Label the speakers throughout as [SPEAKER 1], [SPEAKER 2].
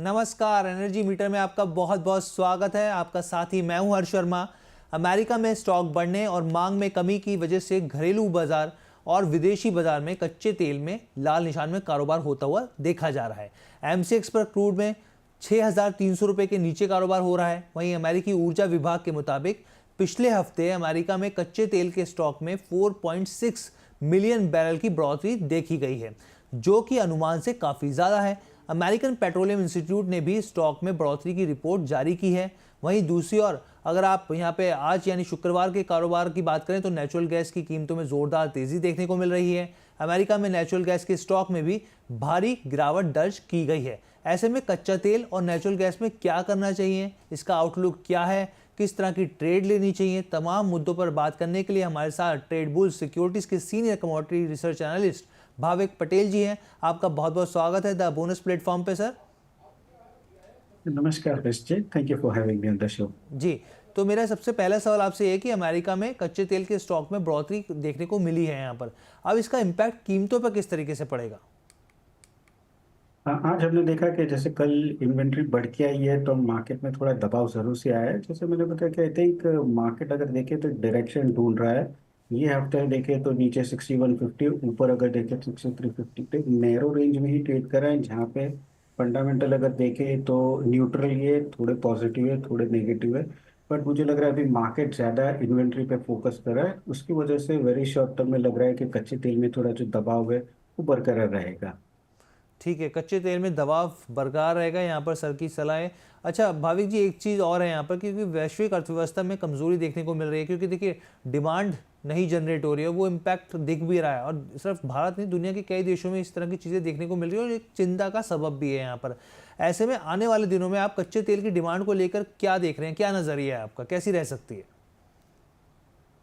[SPEAKER 1] नमस्कार। Energy meter में आपका बहुत बहुत स्वागत है। आपका साथी मैं हूं हर्ष शर्मा। अमेरिका में स्टॉक बढ़ने और मांग में कमी की वजह से घरेलू बाजार और विदेशी बाजार में कच्चे तेल में लाल निशान में कारोबार होता हुआ देखा जा रहा है। एमसीएक्स पर क्रूड में 6,300 रुपये के नीचे कारोबार हो रहा है। वहीं अमेरिकी ऊर्जा विभाग के मुताबिक पिछले हफ्ते अमेरिका में कच्चे तेल के स्टॉक में 4.6 मिलियन बैरल की बढ़ोतरी देखी गई है, जो कि अनुमान से काफ़ी ज़्यादा है। अमेरिकन पेट्रोलियम इंस्टीट्यूट ने भी स्टॉक में बढ़ोतरी की रिपोर्ट जारी की है। वहीं दूसरी ओर अगर आप यहां पे आज यानी शुक्रवार के कारोबार की बात करें तो नेचुरल गैस की कीमतों में जोरदार तेजी देखने को मिल रही है। अमेरिका में नेचुरल गैस के स्टॉक में भी भारी गिरावट दर्ज की गई है। ऐसे में कच्चा तेल और नेचुरल गैस में क्या करना चाहिए, इसका आउटलुक क्या है, किस तरह की ट्रेड लेनी चाहिए, तमाम मुद्दों पर बात करने के लिए हमारे साथ ट्रेड बुल्स सिक्योरिटीज के senior commodity research analyst Bhavik Patel ji हैं। आपका बहुत बहुत स्वागत है द बोनस प्लेटफॉर्म पे सर।
[SPEAKER 2] नमस्कार जी, thank you for having me on the show.
[SPEAKER 1] जी, तो मेरा सबसे पहला सवाल आपसे ये कि अमेरिका में कच्चे तेल के स्टॉक में बढ़ोतरी देखने को मिली है यहाँ पर, अब इसका इम्पैक्ट कीमतों पर किस तरीके से पड़ेगा?
[SPEAKER 2] आज हमने देखा कि जैसे कल इन्वेंट्री बढ़ के आई है तो मार्केट में थोड़ा दबाव जरूर से आया है। जैसे मैंने बताया कि आई थिंक मार्केट अगर देखे तो डायरेक्शन ढूंढ रहा है। ये हफ्ते देखे तो नीचे 6150, ऊपर अगर देखे तो 6350 पे नैरो रेंज में ही ट्रेड कर रहे हैं, जहाँ पे फंडामेंटल अगर देखे तो न्यूट्रल, ये थोड़े पॉजिटिव है थोड़े नेगेटिव है। बट मुझे लग रहा है अभी मार्केट ज़्यादा इन्वेंट्री पे फोकस कर रहा है, उसकी वजह से वेरी शॉर्ट टर्म में लग रहा है कि कच्चे तेल में थोड़ा जो दबाव है वो बरकरार रहेगा।
[SPEAKER 1] ठीक है, कच्चे तेल में दबाव बरकरार रहेगा, यहाँ पर सर की सलाह है। अच्छा भाविक जी, एक चीज़ और है यहाँ पर, क्योंकि वैश्विक अर्थव्यवस्था में कमजोरी देखने को मिल रही है, क्योंकि देखिए डिमांड नहीं जनरेट हो रही है, वो इम्पैक्ट दिख भी रहा है और सिर्फ भारत नहीं, दुनिया के कई देशों में इस तरह की चीज़ें देखने को मिल रही है और एक चिंता का सबब भी है यहाँ पर। ऐसे में आने वाले दिनों में आप कच्चे तेल की डिमांड को लेकर क्या देख रहे हैं, क्या नज़रिया है आपका, कैसी रह सकती है?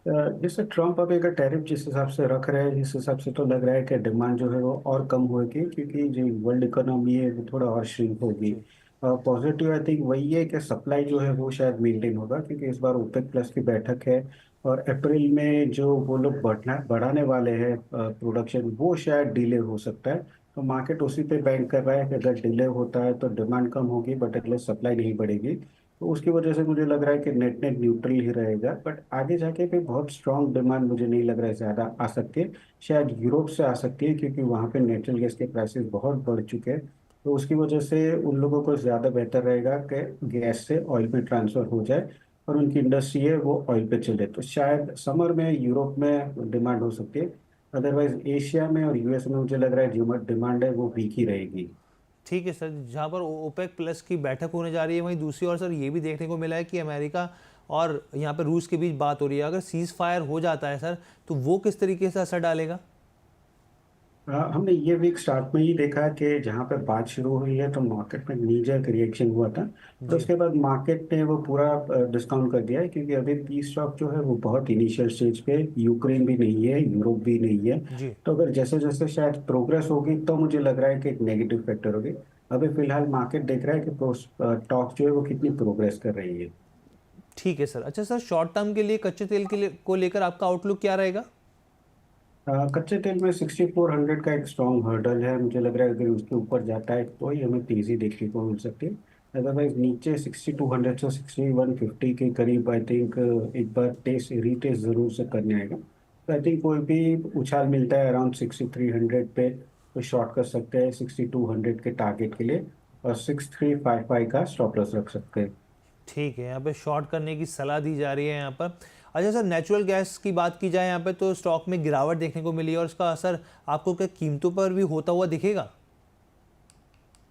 [SPEAKER 2] जैसे ट्रम्प अभी अगर टैरिफ जिस हिसाब से रख रहे हैं, इस हिसाब से तो लग रहा है कि डिमांड जो है वो और कम होगी, क्योंकि जो वर्ल्ड इकोनॉमी है वो थोड़ा और श्रिंक होगी।
[SPEAKER 1] जी।
[SPEAKER 2] पॉजिटिव आई थिंक वही है कि सप्लाई जो है वो शायद मेंटेन होगा, क्योंकि इस बार ओपेक प्लस की बैठक है और अप्रैल में जो वो लोग बढ़ाने वाले हैं प्रोडक्शन, वो शायद डिले हो सकता है। तो मार्केट उसी पे बैंक कर रहा है कि अगर डिले होता है तो डिमांड कम होगी बट एटलीस्ट सप्लाई नहीं बढ़ेगी। तो उसकी वजह से मुझे लग रहा है कि नेट नेट न्यूट्रल ही रहेगा, बट आगे जाके भी बहुत स्ट्रांग डिमांड मुझे नहीं लग रहा है ज़्यादा आ सकती है। शायद यूरोप से आ सकती है, क्योंकि वहाँ पे नेचुरल गैस के प्राइसेस बहुत बढ़ चुके हैं। तो उसकी वजह से उन लोगों को ज़्यादा बेहतर रहेगा कि गैस से ऑयल पे ट्रांसफ़र हो जाए और उनकी इंडस्ट्री है वो ऑयल पे चले, तो शायद समर में यूरोप में डिमांड हो सकती है। अदरवाइज एशिया में और यूएस में मुझे लग रहा है जो डिमांड है वो वीक ही रहेगी।
[SPEAKER 1] ठीक है सर, जहाँ पर ओपेक प्लस की बैठक होने जा रही है, वहीं दूसरी ओर सर ये भी देखने को मिला है कि अमेरिका और यहाँ पर रूस के बीच बात हो रही है। अगर सीज फायर हो जाता है सर, तो वो किस तरीके से असर डालेगा?
[SPEAKER 2] हमने ये वीक स्टार्ट में ही देखा कि जहाँ पे बात शुरू हुई है तो मार्केट में नी जर्क रिएक्शन हुआ था, और
[SPEAKER 1] जी।
[SPEAKER 2] उसके बाद मार्केट ने वो पूरा डिस्काउंट कर दिया है, क्योंकि अभी पीस स्टॉक जो है वो बहुत इनिशियल स्टेज पे, यूक्रेन भी नहीं है, यूरोप भी नहीं है।
[SPEAKER 1] जी।
[SPEAKER 2] तो अगर जैसे जैसे शायद प्रोग्रेस होगी तो मुझे लग रहा है कि एक नेगेटिव फैक्टर होगी। अभी फिलहाल मार्केट देख रहा है कि टॉक जो है वो कितनी प्रोग्रेस कर रही है।
[SPEAKER 1] ठीक है सर। अच्छा सर, शॉर्ट टर्म के लिए कच्चे तेल के लिए को लेकर आपका आउटलुक क्या रहेगा?
[SPEAKER 2] कच्चे तेल में 6400 का एक स्ट्रॉन्ग हर्डल है, मुझे लग रहा है अगर उसके ऊपर जाता है तो ही हमें तेजी देखने को मिल सकती है। अदरवाइज नीचे 6200 से 6150 के करीब आई थिंक एक बार टेस्ट रीटेस्ट जरूर से करने आएगा। तो आई थिंक कोई भी उछाल मिलता है अराउंड 6300 पे तो शॉर्ट कर सकते हैं 6200 के टारगेट के लिए, और 6355 का स्टॉप लॉस रख सकते हैं।
[SPEAKER 1] ठीक है, यहाँ पे शॉर्ट करने की सलाह दी जा रही है यहाँ पर। अच्छा सर, नेचुरल गैस की बात की जाए यहाँ पे, तो स्टॉक में गिरावट देखने को मिली है और उसका असर आपको क्या कीमतों पर भी होता हुआ दिखेगा?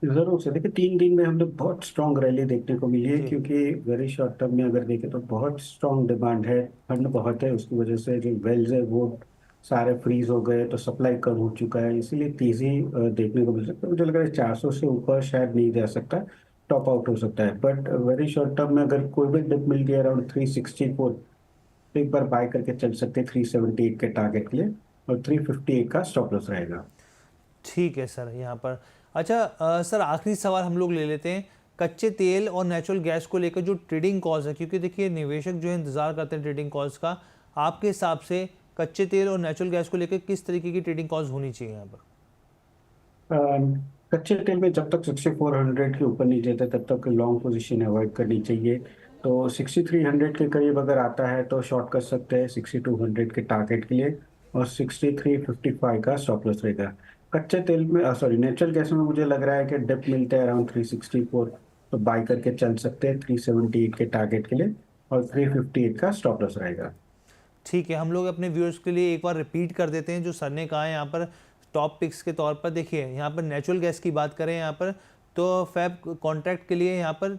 [SPEAKER 2] जरूर से देखिए, 3 दिन में हमने बहुत स्ट्रॉन्ग रैली देखने को मिली है,
[SPEAKER 1] जी।
[SPEAKER 2] क्योंकि वेरी शॉर्ट टर्म में अगर देखें तो बहुत स्ट्रॉन्ग डिमांड है, ठंड बहुत है, उसकी वजह से जो वेल्स है वो सारे फ्रीज हो गए, तो सप्लाई कम हो चुका है, इसीलिए तेजी देखने को मिल सकता है। मुझे लग रहा है 400 से ऊपर शायद नहीं जा सकता, टॉप आउट हो सकता है, बट वेरी शॉर्ट टर्म में अगर कोई भी डिप मिल गया अराउंड 364 तो एक बार बाय करके चल सकते हैं 378 के टारगेट के लिए, और 358 का स्टॉप लॉस रहेगा।
[SPEAKER 1] ठीक है सर यहाँ पर। अच्छा सर, आखिरी सवाल हम लोग ले लेते हैं। कच्चे तेल और नेचुरल गैस को लेकर जो ट्रेडिंग कॉल्स है, क्योंकि देखिए निवेशक जो है इंतजार करते हैं ट्रेडिंग कॉल्स का, आपके हिसाब से कच्चे तेल और नेचुरल गैस को लेकर किस तरीके की ट्रेडिंग कॉल्स होनी चाहिए यहाँ पर?
[SPEAKER 2] कच्चे तेल में जब तक 6400 के ऊपर नहीं जाता तब तक लॉन्ग पोजीशन अवॉइड करनी चाहिए। तो 6300 के करीब अगर आता है तो शॉर्ट कर सकते हैं 6200 के टारगेट के लिए, और 6355 का स्टॉप लॉस रहेगा। कच्चे तेल में सॉरी नेचुरल गैस में मुझे लग रहा है कि डिप मिलते हैं अराउंड 364, तो बाई करके चल सकते हैं 378 के टारगेट के लिए, और 358 का स्टॉप लॉस रहेगा।
[SPEAKER 1] ठीक है, हम लोग अपने व्यूअर्स के लिए एक बार रिपीट कर देते हैं जो सर ने कहा है यहाँ पर टॉप पिक्स के तौर पर। देखिए यहाँ पर नेचुरल गैस की बात करें यहाँ पर, तो फैब कॉन्ट्रैक्ट के लिए यहाँ पर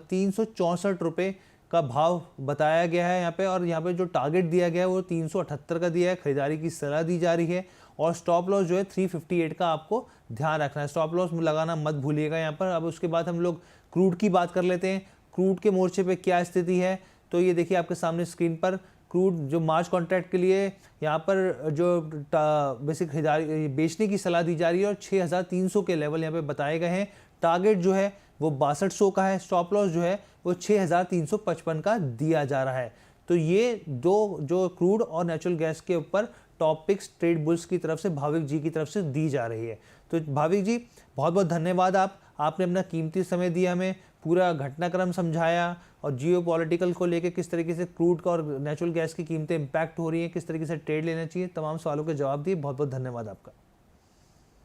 [SPEAKER 1] 364 रुपये का भाव बताया गया है यहाँ पे, और यहाँ पे जो टारगेट दिया गया है वो 378 का दिया है। खरीदारी की सलाह दी जा रही है, और स्टॉप लॉस जो है 358 का आपको ध्यान रखना है। स्टॉप लॉस लगाना मत भूलिएगा यहाँ पर। अब उसके बाद हम लोग क्रूड की बात कर लेते हैं। क्रूड के मोर्चे पे क्या स्थिति है, तो ये देखिए आपके सामने स्क्रीन पर क्रूड जो मार्च कॉन्ट्रैक्ट के लिए यहाँ पर जो बेसिक खरीदारी बेचने की सलाह दी जा रही है, और 6300 के लेवल यहाँ पे बताए गए हैं। टारगेट जो है वो 6200 का है, स्टॉप लॉस जो है वो 6355 का दिया जा रहा है। तो ये दो जो क्रूड और नेचुरल गैस के ऊपर टॉप पिक्स ट्रेड बुल्स की तरफ से भाविक जी की तरफ से दी जा रही है। तो भाविक जी बहुत बहुत धन्यवाद, आपने अपना कीमती समय दिया, हमें पूरा घटनाक्रम समझाया, और जियोपॉलिटिकल को लेकर किस तरीके से क्रूड का और नेचुरल गैस की कीमतें इंपैक्ट हो रही हैं, किस तरीके से ट्रेड लेना चाहिए, तमाम सवालों के जवाब दिए। बहुत बहुत धन्यवाद आपका।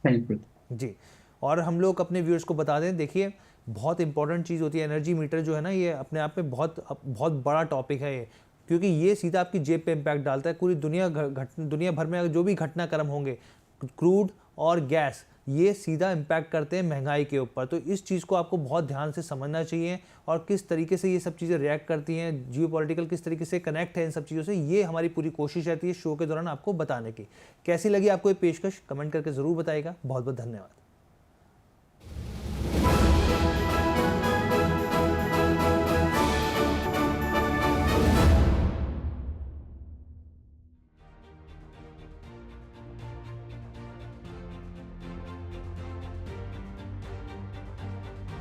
[SPEAKER 2] Thank you.
[SPEAKER 1] जी, और हम लोग अपने व्यूअर्स को बता दें, देखिए बहुत इंपॉर्टेंट चीज़ होती है एनर्जी मीटर जो है ना, ये अपने आप में बहुत बहुत बड़ा टॉपिक है ये, क्योंकि ये सीधा आपकी जेब पे इम्पैक्ट डालता है। पूरी दुनिया भर में जो भी घटनाक्रम होंगे, क्रूड और गैस, ये सीधा इम्पैक्ट करते हैं महंगाई के ऊपर। तो इस चीज़ को आपको बहुत ध्यान से समझना चाहिए, और किस तरीके से ये सब चीज़ें रिएक्ट करती हैं, जियोपॉलिटिकल किस तरीके से कनेक्ट है इन सब चीज़ों से, ये हमारी पूरी कोशिश रहती है शो के दौरान आपको बताने की। कैसी लगी आपको ये पेशकश, कमेंट करके ज़रूर बताइएगा। बहुत बहुत धन्यवाद।